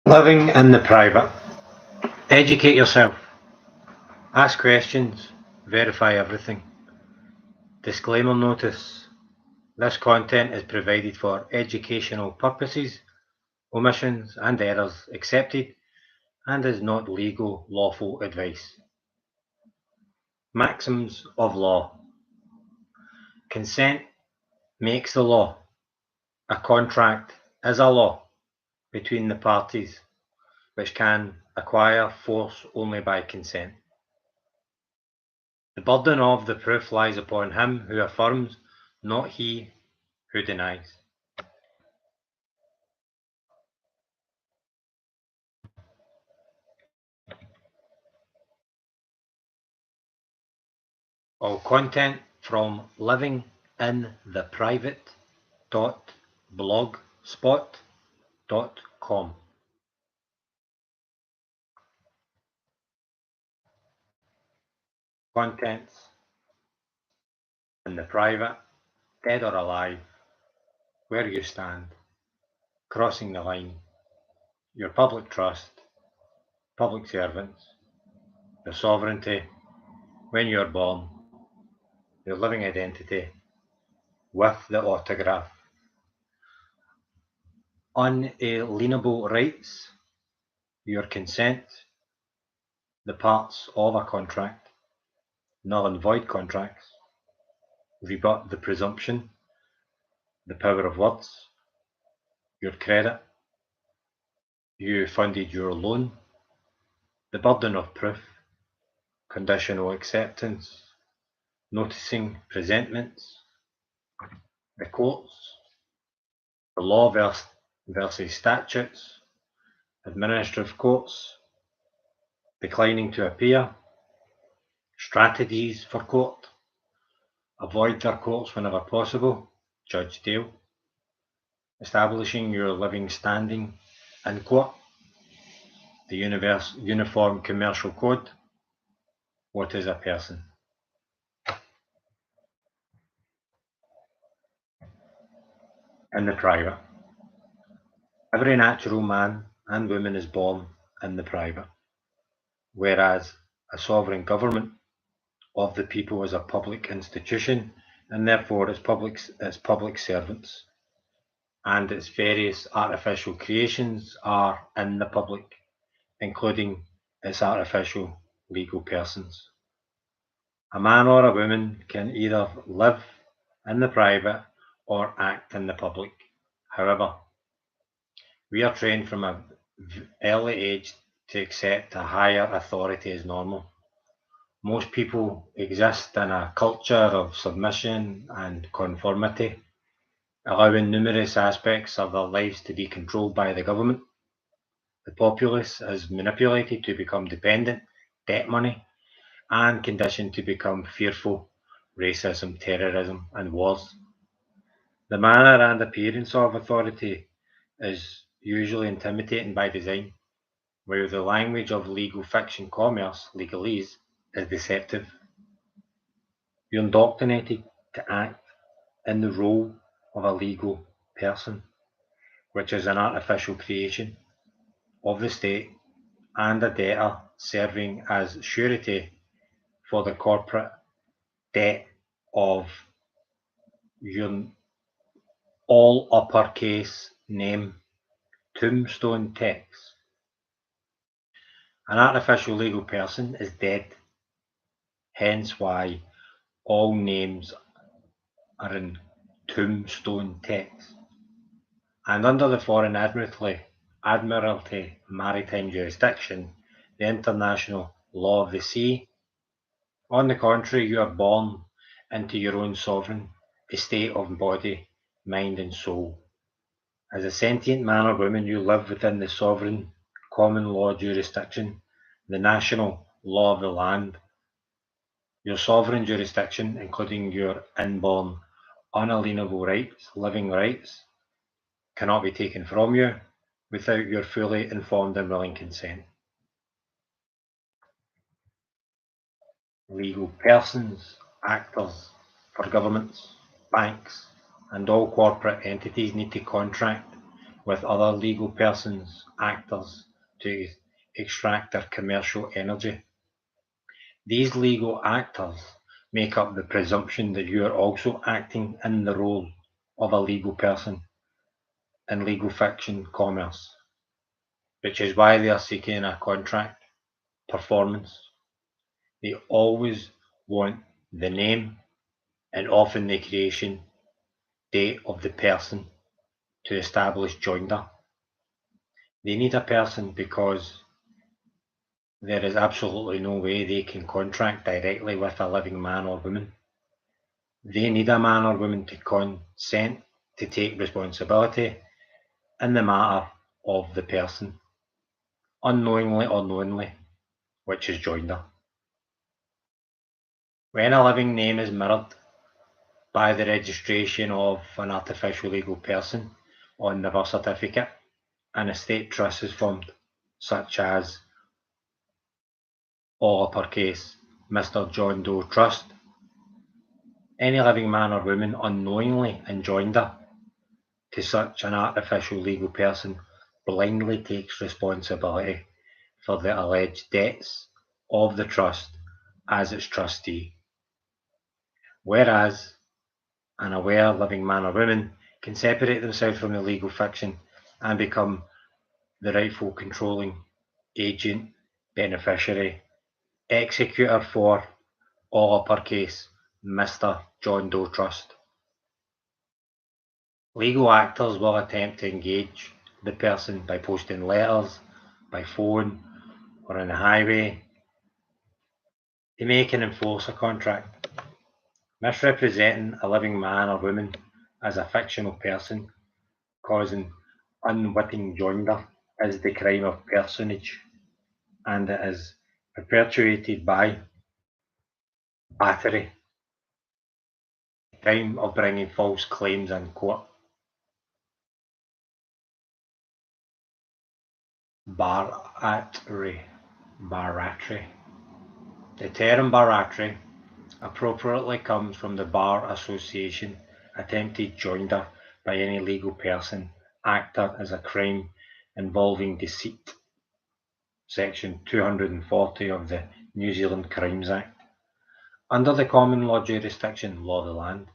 Living in the private. Educate yourself. Ask questions. Verify everything. Disclaimer notice. This content is provided for educational purposes. Omissions and errors accepted and is not legal, lawful advice. Maxims of law. Consent makes the law. A contract is a law between the parties, which can acquire force only by consent. The burden of the proof lies upon him who affirms, not he who denies. All content from livingintheprivate.blogspot.com. Contents in the private, dead or alive, where you stand, crossing the line, your public trust, public servants, your sovereignty, when you're born, your living identity, with the autograph, unalienable rights, your consent, the parts of a contract, null and void contracts, rebut the presumption, the power of words, your credit, you funded your loan, the burden of proof, conditional acceptance, noticing presentments, the courts, the law versus statutes, administrative courts, declining to appear, strategies for court, avoid their courts whenever possible, Judge Dale, establishing your living standing in court, the Uniform Commercial Code, what is a person? In the private. Every natural man and woman is born in the private, whereas a sovereign government of the people is a public institution and therefore its public servants and its various artificial creations are in the public, including its artificial legal persons. A man or a woman can either live in the private or act in the public. However, we are trained from an early age to accept a higher authority as normal. Most people exist in a culture of submission and conformity, allowing numerous aspects of their lives to be controlled by the government. The populace is manipulated to become dependent, debt money, and conditioned to become fearful, racism, terrorism, and wars. The manner and appearance of authority is usually intimidating by design, while the language of legal fiction commerce, legalese, is deceptive. You're indoctrinated to act in the role of a legal person, which is an artificial creation of the state and a debtor serving as surety for the corporate debt of your all uppercase name tombstone text. An artificial legal person is dead, hence why all names are in tombstone text. And under the Foreign Admiralty Maritime Jurisdiction, the international law of the sea, on the contrary, you are born into your own sovereign estate of body, mind, and soul. As a sentient man or woman, you live within the sovereign common law jurisdiction, the national law of the land. Your sovereign jurisdiction, including your inborn unalienable rights, living rights, cannot be taken from you without your fully informed and willing consent. Legal persons, actors for governments, banks, and all corporate entities need to contract with other legal persons, actors, to extract their commercial energy. These legal actors make up the presumption that you are also acting in the role of a legal person in legal fiction commerce, which is why they are seeking a contract performance. They always want the name and often the creation date of the person to establish joinder. They need a person because there is absolutely no way they can contract directly with a living man or woman. They need a man or woman to consent to take responsibility in the matter of the person, unknowingly or knowingly, which is joinder. When a living name is mirrored by the registration of an artificial legal person on the birth certificate, an estate trust is formed, such as all uppercase Mr. John Doe Trust. Any living man or woman unknowingly enjoinder to such an artificial legal person blindly takes responsibility for the alleged debts of the trust as its trustee, whereas an aware living man or woman can separate themselves from the legal fiction and become the rightful controlling agent, beneficiary, executor for all uppercase Mr. John Doe Trust. Legal actors will attempt to engage the person by posting letters, by phone, or on the highway to make and enforce a contract. Misrepresenting a living man or woman as a fictional person causing unwitting joinder is the crime of personage, and it is perpetuated by battery, crime of bringing false claims in court. Baratry. Baratry. The term baratry appropriately comes from the Bar Association. Attempted joinder by any legal person, actor as a crime involving deceit. Section 240 of the New Zealand Crimes Act. Under the common law jurisdiction, law of the land,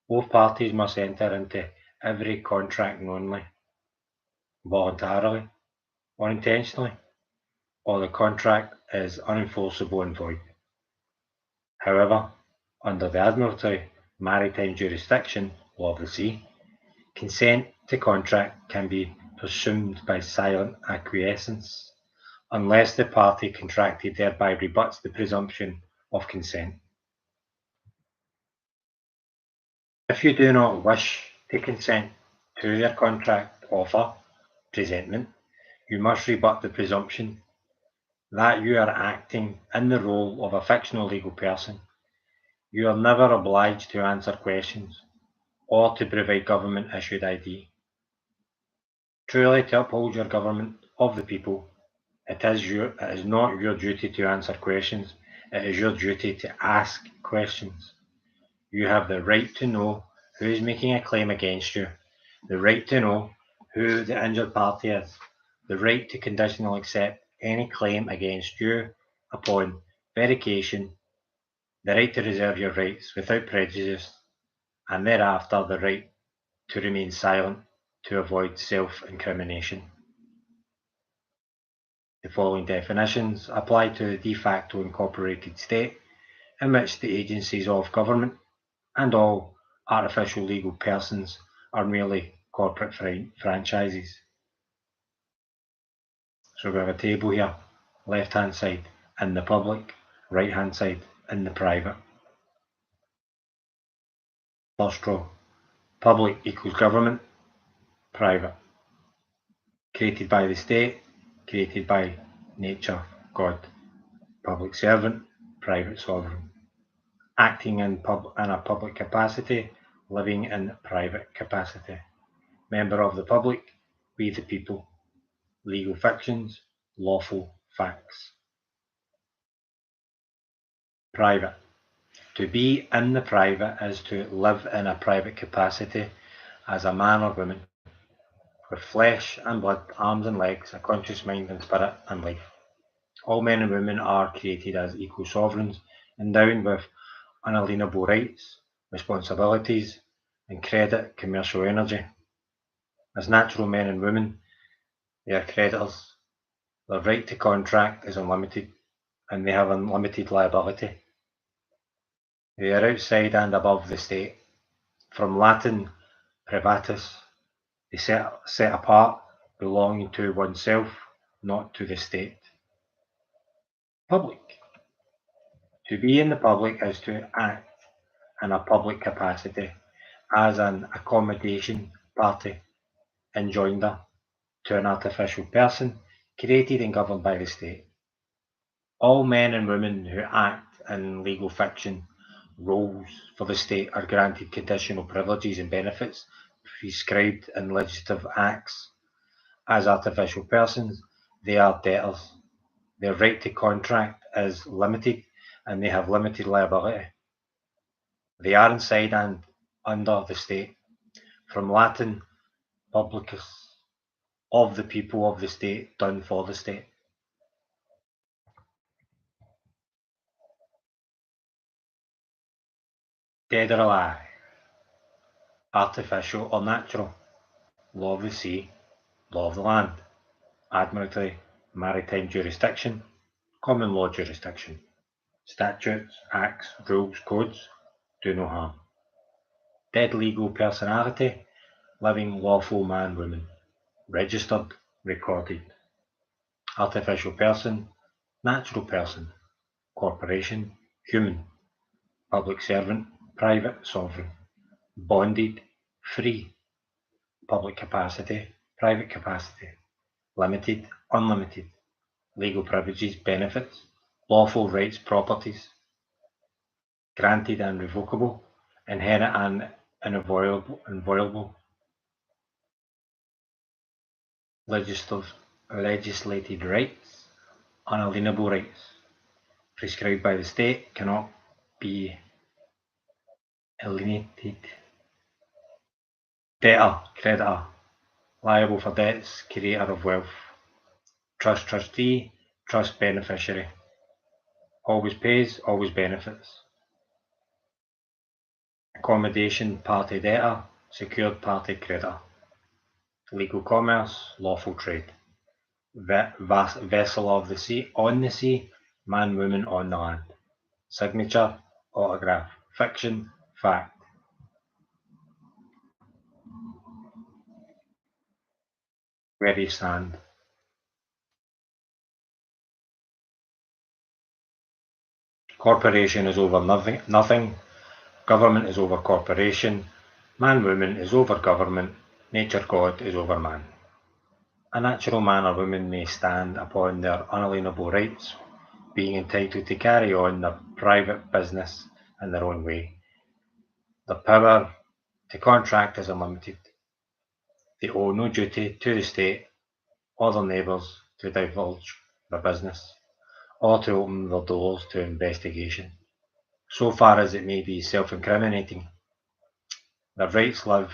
both parties must enter into every contract knowingly, voluntarily, or intentionally, or the contract is unenforceable and void. However, under the Admiralty Maritime Jurisdiction, law of the sea, consent to contract can be presumed by silent acquiescence, unless the party contracted thereby rebuts the presumption of consent. If you do not wish to consent to their contract offer presentment, you must rebut the presumption that you are acting in the role of a fictional legal person. You are never obliged to answer questions or to provide government issued ID. Truly, to uphold your government of the people, it is not your duty to answer questions, it is your duty to ask questions. You have the right to know who is making a claim against you, the right to know who the injured party is, the right to conditionally accept any claim against you upon verification, the right to reserve your rights without prejudice, and thereafter the right to remain silent to avoid self-incrimination. The following definitions apply to the de facto incorporated state in which the agencies of government and all artificial legal persons are merely corporate franchises. So we have a table here, left hand side in the public, right hand side in the private. First row, public equals government, private. Created by the state, created by nature, God. Public servant, private sovereign. Acting in a public capacity, living in private capacity. Member of the public, we the people. Legal fictions, lawful facts. Private. To be in the private is to live in a private capacity as a man or woman. with flesh and blood, arms and legs, a conscious mind and spirit and life. All men and women are created as equal sovereigns, endowed with unalienable rights, responsibilities, and credit commercial energy. As natural men and women, they are creditors. Their right to contract is unlimited, and they have unlimited liability. They are outside and above the state. From Latin privatus, they set apart, belonging to oneself, not to the state. Public. To be in the public is to act in a public capacity as an accommodation party enjoinder to an artificial person created and governed by the state. All men and women who act in legal fiction roles for the state are granted conditional privileges and benefits prescribed in legislative acts. As artificial persons, they are debtors. Their right to contract is limited and they have limited liability. They are inside and under the state. From Latin publicus, of the people of the state, done for the state. Dead or alive, artificial or natural, law of the sea, law of the land, admiralty, maritime jurisdiction, common law jurisdiction, statutes, acts, rules, codes, do no harm. Dead legal personality, living lawful man, woman, registered, recorded. Artificial person, natural person, corporation, human, public servant, private, sovereign, bonded, free, public capacity, private capacity, limited, unlimited, legal privileges, benefits, lawful rights, properties, granted and revocable, inherent and inviolable, legislated rights, unalienable rights, prescribed by the state, cannot be alienated. Debtor, creditor, liable for debts, creator of wealth, trust trustee, trust beneficiary, always pays, always benefits. Accommodation party debtor, secured party creditor. Legal commerce, lawful trade. Vessel of the sea, on the sea, man, woman on the land. Signature, autograph. Fiction, fact. Where you stand. Corporation is over nothing. Government is over corporation. Man, woman is over government. Nature, God is over man. A natural man or woman may stand upon their unalienable rights, being entitled to carry on their private business in their own way. The power to contract is unlimited. They owe no duty to the state or their neighbours to divulge their business, or to open their doors to investigation, so far as it may be self-incriminating. Their rights live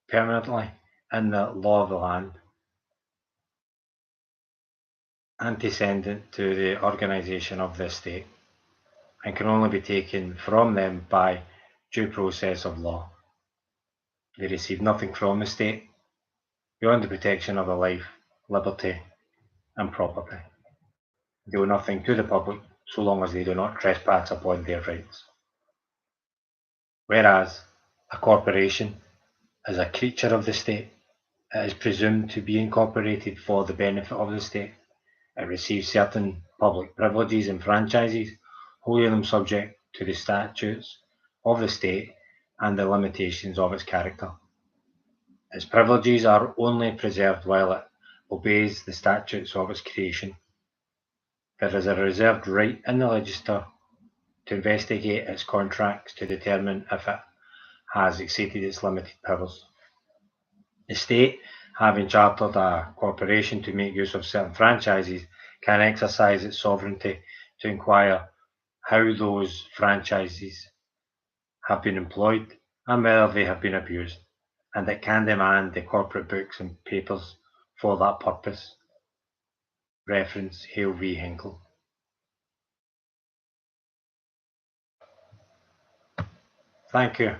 permanently in the law of the land, antecedent to the organisation of the state, and can only be taken from them by due process of law. They receive nothing from the state beyond the protection of their life, liberty, and property. They owe nothing to the public so long as they do not trespass upon their rights. Whereas a corporation is a creature of the state, it is presumed to be incorporated for the benefit of the state. It receives certain public privileges and franchises, holding them subject to the statutes of the state and the limitations of its character. Its privileges are only preserved while it obeys the statutes of its creation. There is a reserved right in the legislature to investigate its contracts to determine if it has exceeded its limited powers. The state, having chartered a corporation to make use of certain franchises, can exercise its sovereignty to inquire how those franchises have been employed and whether they have been abused. and it can demand the corporate books and papers for that purpose. Reference Hale v. Hinkle. Thank you.